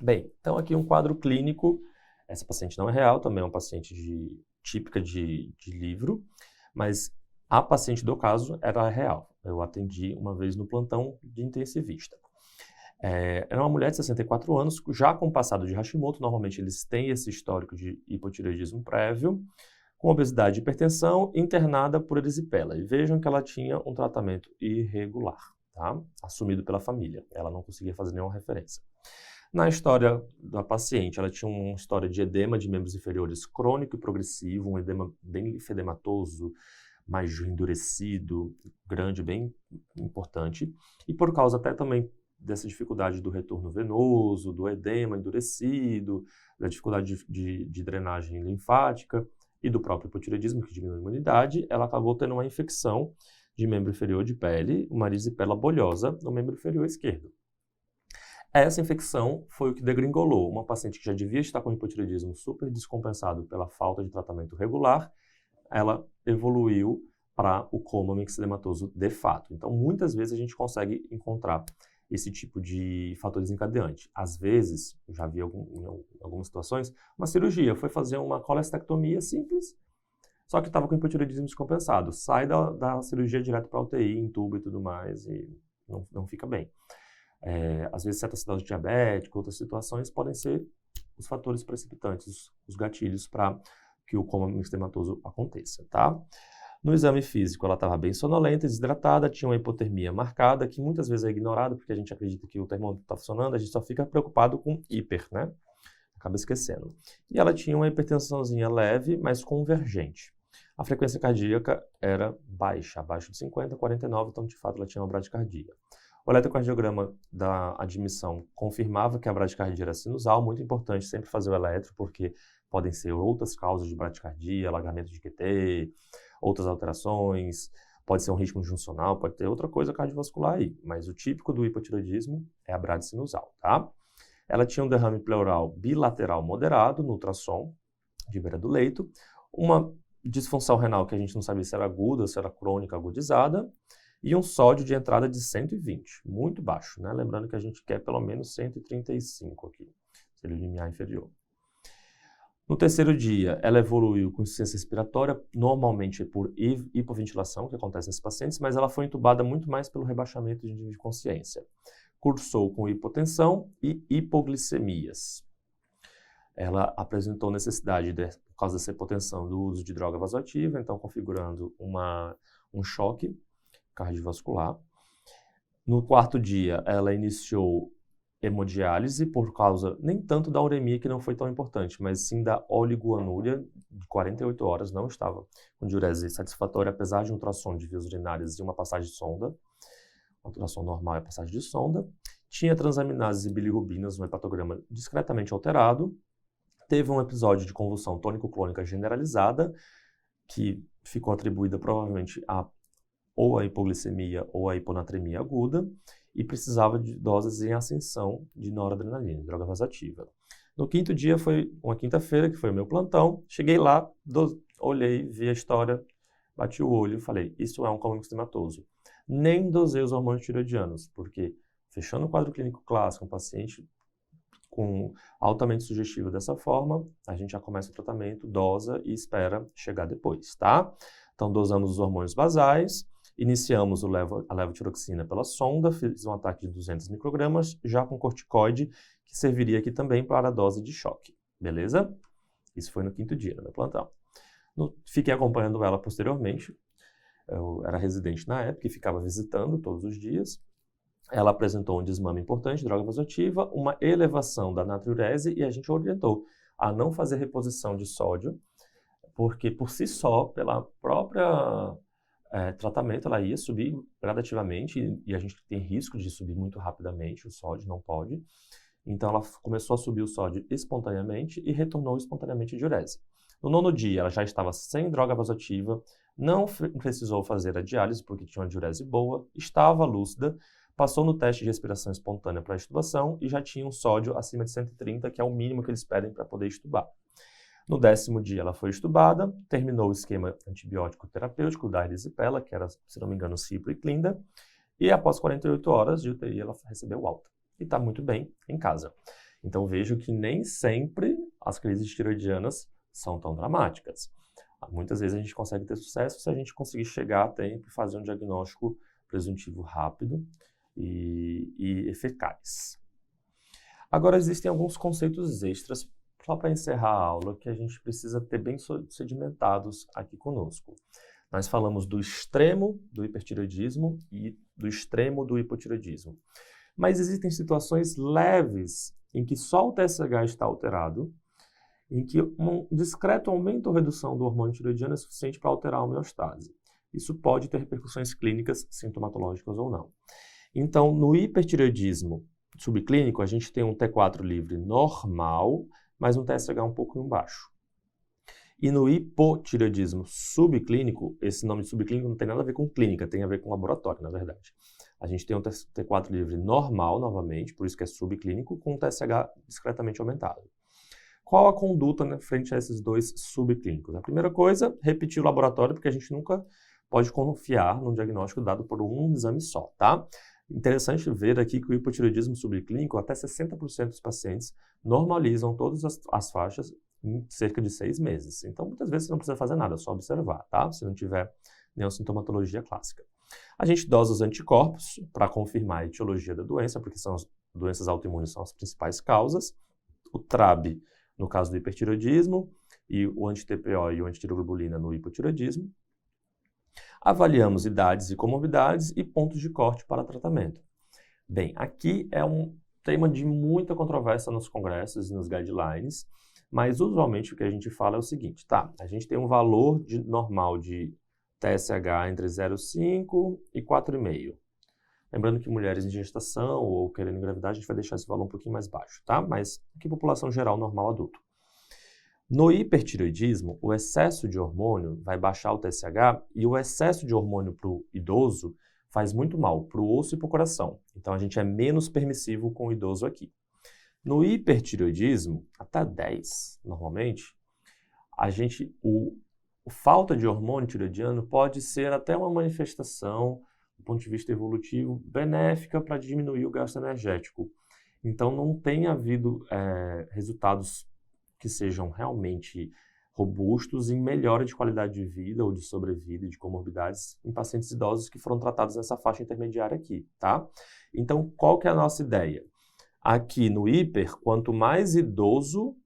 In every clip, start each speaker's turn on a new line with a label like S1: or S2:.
S1: Bem, então aqui um quadro clínico. Essa paciente não é real, também é uma paciente típica de livro, mas a paciente do caso era real. Eu atendi uma vez no plantão de intensivista. Era uma mulher de 64 anos, já com passado de Hashimoto. Normalmente eles têm esse histórico de hipotireoidismo prévio, com obesidade e hipertensão, internada por erisipela. E vejam que ela tinha um tratamento irregular, tá? Assumido pela família. Ela não conseguia fazer nenhuma referência. Na história da paciente, ela tinha uma história de edema de membros inferiores crônico e progressivo, um edema bem linfedematoso, mais endurecido, grande, bem importante. E por causa até também dessa dificuldade do retorno venoso, do edema endurecido, da dificuldade de drenagem linfática e do próprio hipotireoidismo, que diminui a imunidade, ela acabou tendo uma infecção de membro inferior de pele, uma erisipela bolhosa no membro inferior esquerdo. Essa infecção foi o que degringolou uma paciente que já devia estar com hipotireoidismo super descompensado pela falta de tratamento regular. Ela evoluiu para o coma mixedematoso de fato. Então, muitas vezes a gente consegue encontrar esse tipo de fator desencadeante. Às vezes, já vi em algumas situações, uma cirurgia, foi fazer uma colestectomia simples, só que estava com hipotireoidismo descompensado. Sai da cirurgia direto para a UTI, entuba e tudo mais, e não fica bem. Às vezes, cetoacidose diabética, outras situações podem ser os fatores precipitantes, os gatilhos para que o coma mixedematoso aconteça, tá? No exame físico, ela estava bem sonolenta, desidratada, tinha uma hipotermia marcada, que muitas vezes é ignorado, porque a gente acredita que o termômetro está funcionando, a gente só fica preocupado com hiper, né? Acaba esquecendo. E ela tinha uma hipertensãozinha leve, mas convergente. A frequência cardíaca era baixa, abaixo de 50, 49, então de fato ela tinha uma bradicardia. O eletrocardiograma da admissão confirmava que a bradicardia era sinusal, muito importante sempre fazer o eletro, porque podem ser outras causas de bradicardia, alargamento de QT, outras alterações, pode ser um ritmo juncional, pode ter outra coisa cardiovascular aí, mas o típico do hipotireoidismo é a bradisinusal, tá? Ela tinha um derrame pleural bilateral moderado no ultrassom de beira do leito, uma disfunção renal que a gente não sabia se era aguda, se era crônica, agudizada, e um sódio de entrada de 120, muito baixo, né? Lembrando que a gente quer pelo menos 135 aqui, se ele limiar inferior. No terceiro dia, ela evoluiu com insuficiência respiratória, normalmente por hipoventilação, que acontece nesses pacientes, mas ela foi entubada muito mais pelo rebaixamento de nível de consciência. Cursou com hipotensão e hipoglicemias. Ela apresentou necessidade, por causa dessa hipotensão, do uso de droga vasoativa, então configurando um choque cardiovascular. No quarto dia, ela iniciou hemodiálise por causa, nem tanto da uremia, que não foi tão importante, mas sim da oligoanúria de 48 horas, não estava com diurese satisfatória, apesar de um ultrassom de vias urinárias e uma passagem de sonda. Uma ultrassom normal é passagem de sonda. Tinha transaminases e bilirrubinas no hepatograma discretamente alterado. Teve um episódio de convulsão tônico-clônica generalizada, que ficou atribuída provavelmente ou a hipoglicemia ou a hiponatremia aguda, e precisava de doses em ascensão de noradrenalina, droga vasoativa. No quinto dia, foi uma quinta-feira, que foi o meu plantão. Cheguei lá, olhei, vi a história, bati o olho e falei, isso é um coma mixedematoso. Nem dosei os hormônios tireoidianos, porque fechando o quadro clínico clássico, um paciente altamente sugestivo dessa forma, a gente já começa o tratamento, dosa e espera chegar depois, tá? Então, dosamos os hormônios basais, iniciamos a levotiroxina pela sonda, fiz um ataque de 200 microgramas, já com corticoide, que serviria aqui também para a dose de choque, beleza? Isso foi no quinto dia, no meu plantão. Fiquei acompanhando ela posteriormente, eu era residente na época e ficava visitando todos os dias. Ela apresentou um desmame importante, droga vasoativa, uma elevação da natriurese e a gente orientou a não fazer reposição de sódio, porque por si só, pela própria tratamento, ela ia subir gradativamente e a gente tem risco de subir muito rapidamente o sódio, não pode. Então ela começou a subir o sódio espontaneamente e retornou espontaneamente a diurese. No nono dia, ela já estava sem droga vasoativa, não precisou fazer a diálise porque tinha uma diurese boa, estava lúcida, passou no teste de respiração espontânea para a extubação e já tinha um sódio acima de 130, que é o mínimo que eles pedem para poder extubar. No 10º dia, ela foi extubada, terminou o esquema antibiótico terapêutico da erisipela, que era, se não me engano, cipro e clinda, e após 48 horas de UTI, ela recebeu alta. E está muito bem em casa. Então vejo que nem sempre as crises tiroidianas são tão dramáticas. Muitas vezes a gente consegue ter sucesso se a gente conseguir chegar a tempo e fazer um diagnóstico presuntivo rápido e eficaz. Agora existem alguns conceitos extras, só para encerrar a aula, que a gente precisa ter bem sedimentados aqui conosco. Nós falamos do extremo do hipertireoidismo e do extremo do hipotireoidismo. Mas existem situações leves em que só o TSH está alterado, em que um discreto aumento ou redução do hormônio tireoidiano é suficiente para alterar a homeostase. Isso pode ter repercussões clínicas, sintomatológicas ou não. Então, no hipertireoidismo subclínico, a gente tem um T4 livre normal, mas um TSH um pouco baixo. E no hipotireoidismo subclínico, esse nome de subclínico não tem nada a ver com clínica, tem a ver com laboratório, na verdade. A gente tem um T4 livre normal, novamente, por isso que é subclínico, com um TSH discretamente aumentado. Qual a conduta, né, frente a esses dois subclínicos? A primeira coisa, repetir o laboratório, porque a gente nunca pode confiar num diagnóstico dado por um exame só, tá? Interessante ver aqui que o hipotireoidismo subclínico, até 60% dos pacientes normalizam todas as faixas em cerca de 6 meses. Então, muitas vezes você não precisa fazer nada, é só observar, tá? Se não tiver nenhuma sintomatologia clássica. A gente dosa os anticorpos para confirmar a etiologia da doença, porque são as doenças autoimunes são as principais causas. O TRAB, no caso do hipertireoidismo, e o anti-TPO e o antitiroglobulina no hipotireoidismo. Avaliamos idades e comorbidades e pontos de corte para tratamento. Bem, aqui é um tema de muita controvérsia nos congressos e nos guidelines, mas usualmente o que a gente fala é o seguinte, tá? A gente tem um valor normal de TSH entre 0,5 e 4,5. Lembrando que mulheres em gestação ou querendo engravidar, a gente vai deixar esse valor um pouquinho mais baixo, tá? Mas aqui população geral normal adulto. No hipertireoidismo, o excesso de hormônio vai baixar o TSH e o excesso de hormônio para o idoso faz muito mal para o osso e para o coração. Então a gente é menos permissivo com o idoso aqui. No hipertireoidismo, até 10 normalmente, a falta de hormônio tireoidiano pode ser até uma manifestação, do ponto de vista evolutivo, benéfica para diminuir o gasto energético. Então não tem havido resultados que sejam realmente robustos em melhora de qualidade de vida ou de sobrevida e de comorbidades em pacientes idosos que foram tratados nessa faixa intermediária aqui, tá? Então, qual que é a nossa ideia? Aqui no hiper, quanto mais idoso,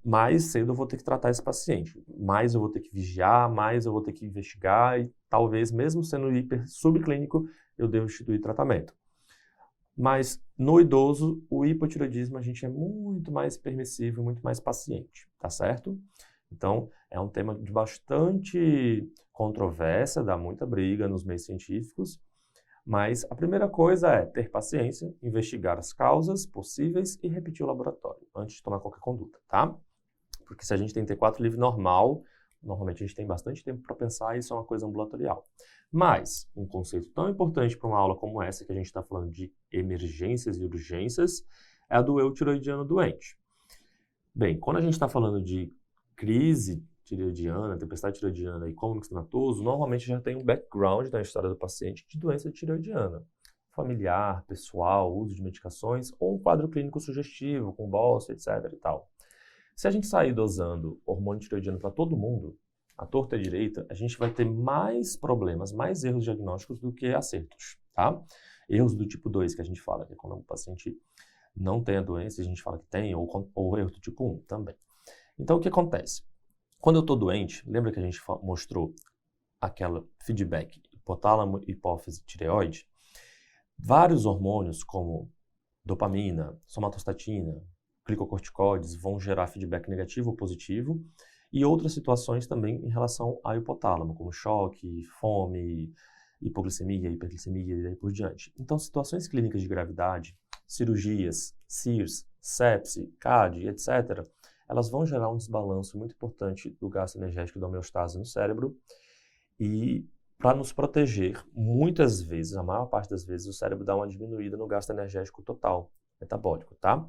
S1: mais cedo eu vou ter que tratar esse paciente. Mais eu vou ter que vigiar, mais eu vou ter que investigar e talvez, mesmo sendo hiper subclínico, eu devo instituir tratamento. Mas no idoso, o hipotireoidismo, a gente é muito mais permissivo, muito mais paciente, tá certo? Então, é um tema de bastante controvérsia, dá muita briga nos meios científicos, mas a primeira coisa é ter paciência, investigar as causas possíveis e repetir o laboratório antes de tomar qualquer conduta, tá? Porque se a gente tem T4 livre normal, normalmente a gente tem bastante tempo para pensar e isso é uma coisa ambulatorial. Mas um conceito tão importante para uma aula como essa, que a gente está falando de emergências e urgências, é a do eu tireoidiano doente. Bem, quando a gente está falando de crise tireoidiana, tempestade tireoidiana e coma mixtomatoso, normalmente já tem um background na história do paciente de doença tireoidiana. Familiar, pessoal, uso de medicações ou um quadro clínico sugestivo, com bolsa, etc. e tal. Se a gente sair dosando hormônio tireoidiano para todo mundo, à torta e à direita, a gente vai ter mais problemas, mais erros diagnósticos do que acertos, tá? Erros do tipo 2 que a gente fala, que é quando o paciente não tem a doença, a gente fala que tem, ou erro do tipo 1 também. Então, o que acontece? Quando eu estou doente, lembra que a gente mostrou aquela feedback hipotálamo, hipófise, tireoide? Vários hormônios, como dopamina, somatostatina, glicocorticoides, vão gerar feedback negativo ou positivo, e outras situações também em relação ao hipotálamo, como choque, fome, hipoglicemia, hiperglicemia e daí por diante. Então, situações clínicas de gravidade, cirurgias, CIRS, sepse, CAD, etc., elas vão gerar um desbalanço muito importante do gasto energético da homeostase no cérebro e para nos proteger, muitas vezes, a maior parte das vezes, o cérebro dá uma diminuída no gasto energético total, metabólico, tá?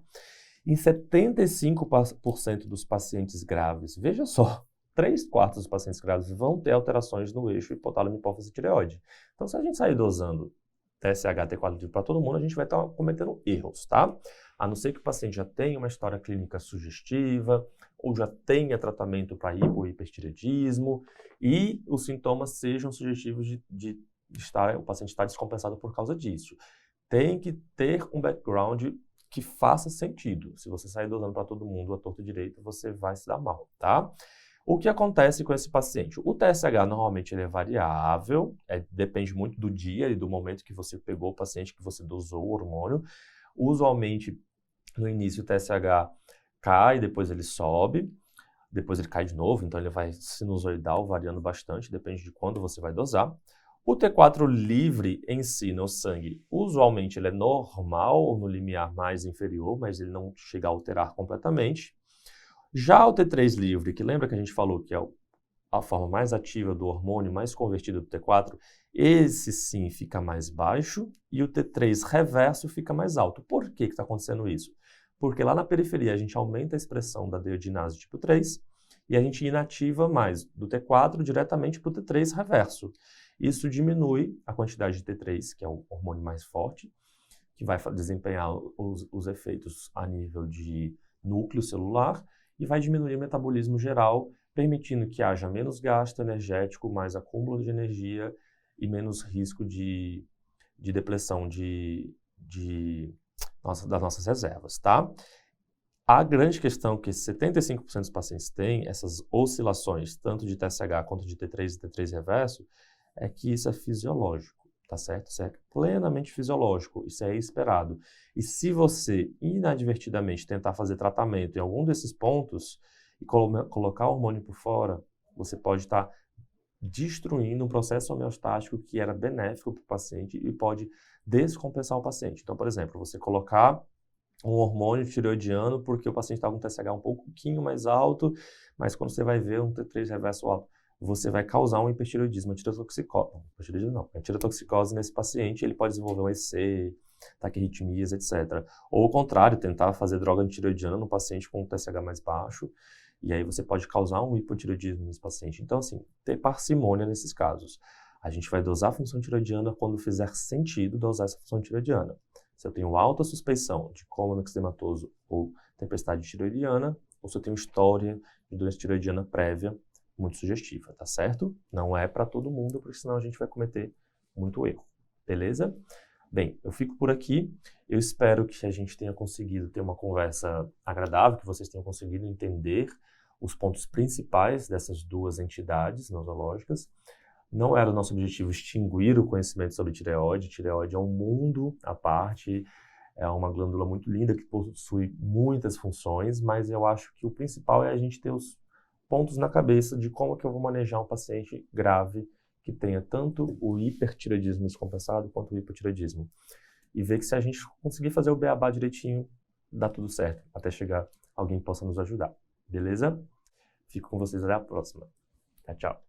S1: Em 75% dos pacientes graves, veja só, 3/4 dos pacientes graves vão ter alterações no eixo hipotálamo, hipófise e tireoide. Então, se a gente sair dosando TSH, T4 para todo mundo, a gente vai estar cometendo erros, tá? a não ser que o paciente já tenha uma história clínica sugestiva ou já tenha tratamento para hipo ou hipertireoidismo e os sintomas sejam sugestivos de o paciente estar descompensado por causa disso. Tem que ter um background que faça sentido. Se você sair dosando para todo mundo à torta direita, você vai se dar mal, tá? O que acontece com esse paciente? O TSH normalmente ele é variável, depende muito do dia e do momento que você pegou o paciente, que você dosou o hormônio. Usualmente, no início, o TSH cai, depois ele sobe, depois ele cai de novo, então ele vai sinusoidal, variando bastante, depende de quando você vai dosar. O T4 livre em si, no sangue, usualmente ele é normal, no limiar mais inferior, mas ele não chega a alterar completamente. Já o T3 livre, que lembra que a gente falou que é a forma mais ativa do hormônio, mais convertida do T4, esse sim fica mais baixo e o T3 reverso fica mais alto. Por que está acontecendo isso? Porque lá na periferia a gente aumenta a expressão da deiodinase tipo 3 e a gente inativa mais do T4 diretamente para o T3 reverso. Isso diminui a quantidade de T3, que é o hormônio mais forte, que vai desempenhar os efeitos a nível de núcleo celular e vai diminuir o metabolismo geral, permitindo que haja menos gasto energético, mais acúmulo de energia e menos risco de depressão das nossas reservas, tá? A grande questão que 75% dos pacientes têm, essas oscilações, tanto de TSH quanto de T3 e T3 reverso, é que isso é fisiológico, tá certo? Isso é plenamente fisiológico, isso é esperado. E se você inadvertidamente tentar fazer tratamento em algum desses pontos e colocar o hormônio por fora, você pode estar destruindo um processo homeostático que era benéfico para o paciente e pode descompensar o paciente. Então, por exemplo, você colocar um hormônio tireoidiano porque o paciente está com um TSH um pouquinho mais alto, mas quando você vai ver um T3 reverso alto, você vai causar um hipertireoidismo, uma tireotoxicose nesse paciente, ele pode desenvolver um EC, taquirritmias, etc. Ou ao contrário, tentar fazer droga antireoidiana no paciente com um TSH mais baixo, e aí você pode causar um hipotireoidismo nesse paciente. Então, assim, ter parcimônia nesses casos. A gente vai dosar a função tireoidiana quando fizer sentido dosar essa função tireoidiana. Se eu tenho alta suspeição de coma eczematoso ou tempestade tireoidiana, ou se eu tenho história de doença tireoidiana prévia, muito sugestiva, tá certo? Não é para todo mundo, porque senão a gente vai cometer muito erro, beleza? Bem, eu fico por aqui. Eu espero que a gente tenha conseguido ter uma conversa agradável, que vocês tenham conseguido entender os pontos principais dessas duas entidades nosológicas. Não era o nosso objetivo extinguir o conhecimento sobre tireoide. Tireoide é um mundo à parte, é uma glândula muito linda que possui muitas funções, mas eu acho que o principal é a gente ter os pontos na cabeça de como que eu vou manejar um paciente grave que tenha tanto o hipertireoidismo descompensado quanto o hipotireoidismo. E ver que se a gente conseguir fazer o beabá direitinho, dá tudo certo, até chegar alguém que possa nos ajudar. Beleza? Fico com vocês até a próxima. Tchau, tchau.